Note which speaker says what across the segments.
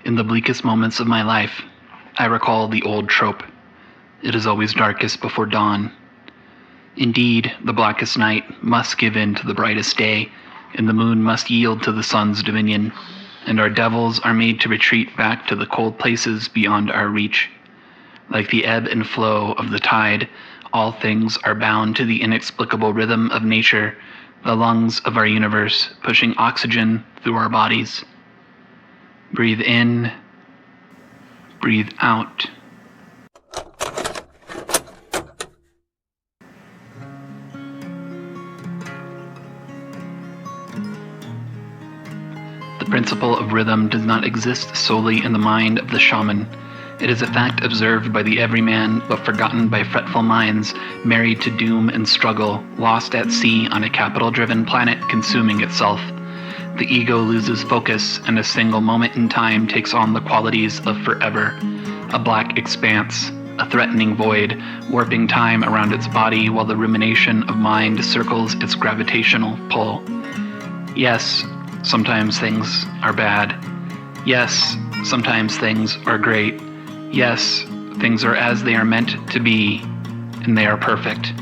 Speaker 1: In the bleakest moments of my life, I recall the old trope. It is always darkest before dawn. Indeed, the blackest night must give in to the brightest day, and the moon must yield to the sun's dominion, and our devils are made to retreat back to the cold places beyond our reach. Like the ebb and flow of the tide, all things are bound to the inexplicable rhythm of nature, the lungs of our universe pushing oxygen through our bodies. Breathe in, breathe out. The principle of rhythm does not exist solely in the mind of the shaman. It is a fact observed by the everyman, but forgotten by fretful minds, married to doom and struggle, lost at sea on a capital-driven planet consuming itself. The ego loses focus, and a single moment in time takes on the qualities of forever. A black expanse, a threatening void, warping time around its body while the rumination of mind circles its gravitational pull. Yes, sometimes things are bad. Yes, sometimes things are great. Yes, things are as they are meant to be, and they are perfect.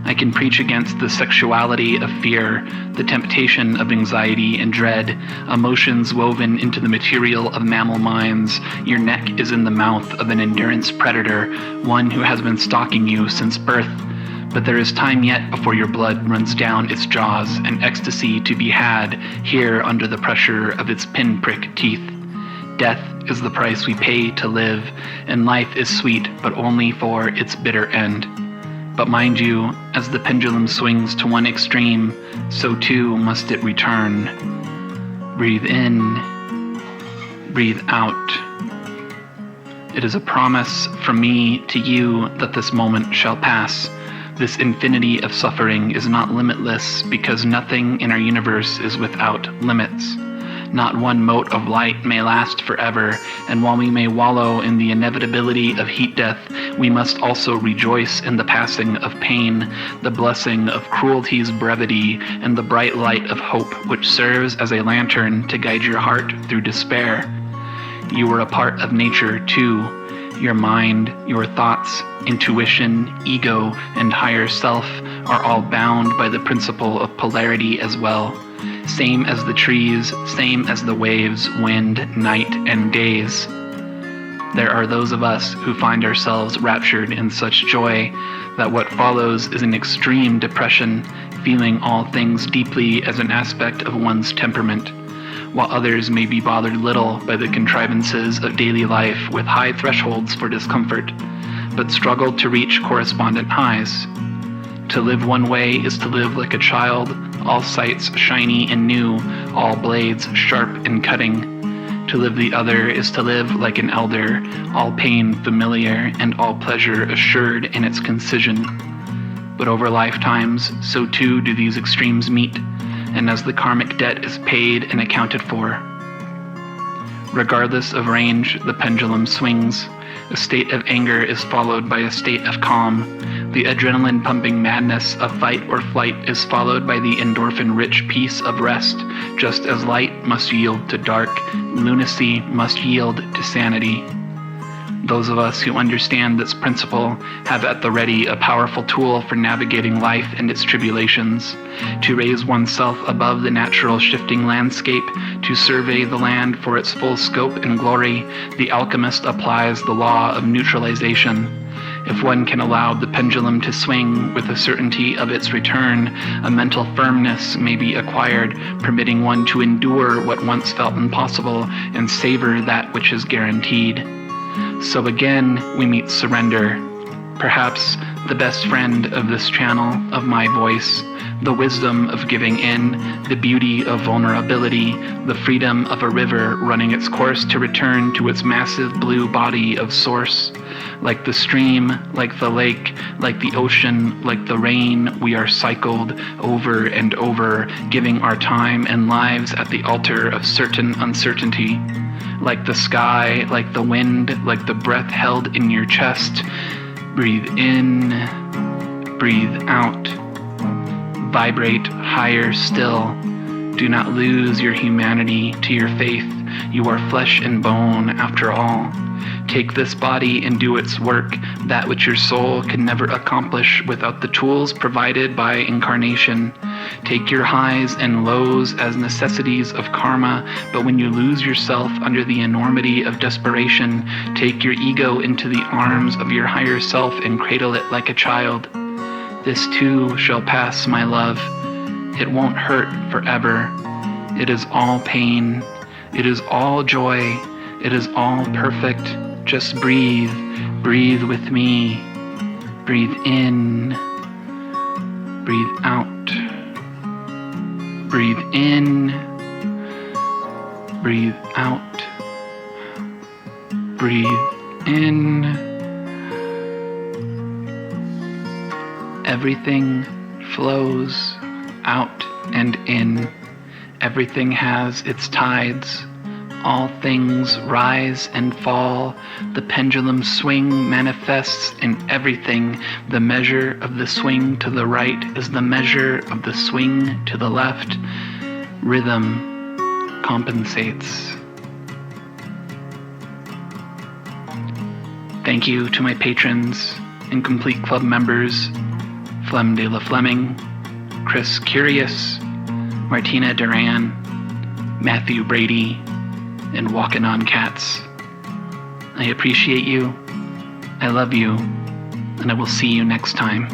Speaker 1: I can preach against the sexuality of fear, the temptation of anxiety and dread, emotions woven into the material of mammal minds. Your neck is in the mouth of an endurance predator, one who has been stalking you since birth. But there is time yet before your blood runs down its jaws, and ecstasy to be had here under the pressure of its pinprick teeth. Death is the price we pay to live, and life is sweet, but only for its bitter end. But mind you, as the pendulum swings to one extreme, so too must it return. Breathe in, breathe out. It is a promise from me to you that this moment shall pass. This infinity of suffering is not limitless, because nothing in our universe is without limits. Not one mote of light may last forever, and while we may wallow in the inevitability of heat death, we must also rejoice in the passing of pain, the blessing of cruelty's brevity, and the bright light of hope which serves as a lantern to guide your heart through despair. You are a part of nature too. Your mind, your thoughts, intuition, ego, and higher self are all bound by the principle of polarity as well. Same as the trees, same as the waves, wind, night, and days. There are those of us who find ourselves raptured in such joy that what follows is an extreme depression, feeling all things deeply as an aspect of one's temperament, while others may be bothered little by the contrivances of daily life with high thresholds for discomfort, but struggle to reach correspondent highs. To live one way is to live like a child, all sights shiny and new, all blades sharp and cutting. To live the other is to live like an elder, all pain familiar and all pleasure assured in its concision. But over lifetimes, so too do these extremes meet, and as the karmic debt is paid and accounted for. Regardless of range, the pendulum swings. A state of anger is followed by a state of calm. The adrenaline-pumping madness of fight or flight is followed by the endorphin-rich peace of rest, just as light must yield to dark, lunacy must yield to sanity. Those of us who understand this principle have at the ready a powerful tool for navigating life and its tribulations. To raise oneself above the natural shifting landscape, to survey the land for its full scope and glory, the alchemist applies the law of neutralization. If one can allow the pendulum to swing with the certainty of its return, a mental firmness may be acquired, permitting one to endure what once felt impossible and savor that which is guaranteed. So again, we meet surrender, perhaps the best friend of this channel, of my voice, the wisdom of giving in, the beauty of vulnerability, the freedom of a river running its course to return to its massive blue body of source. Like the stream, like the lake, like the ocean, like the rain, we are cycled over and over, giving our time and lives at the altar of certain uncertainty. Like the sky, like the wind, like the breath held in your chest. Breathe in, breathe out. Vibrate higher still. Do not lose your humanity to your faith. You are flesh and bone, after all. Take this body and do its work, that which your soul can never accomplish without the tools provided by incarnation. Take your highs and lows as necessities of karma, but when you lose yourself under the enormity of desperation, take your ego into the arms of your higher self and cradle it like a child. This too shall pass, my love. It won't hurt forever. It is all pain. It is all joy. It is all perfect. Just breathe. Breathe with me. Breathe in. Breathe out. Breathe in. Breathe out. Breathe in. Everything flows out and in. Everything has its tides. All things rise and fall. The pendulum swing manifests in everything. The measure of the swing to the right is the measure of the swing to the left. Rhythm compensates. Thank you to my patrons and Complete Club members, Flem de la Fleming, Chris Curious, Martina Duran, Matthew Brady, and Walkin' on Cats. I appreciate you, I love you, and I will see you next time.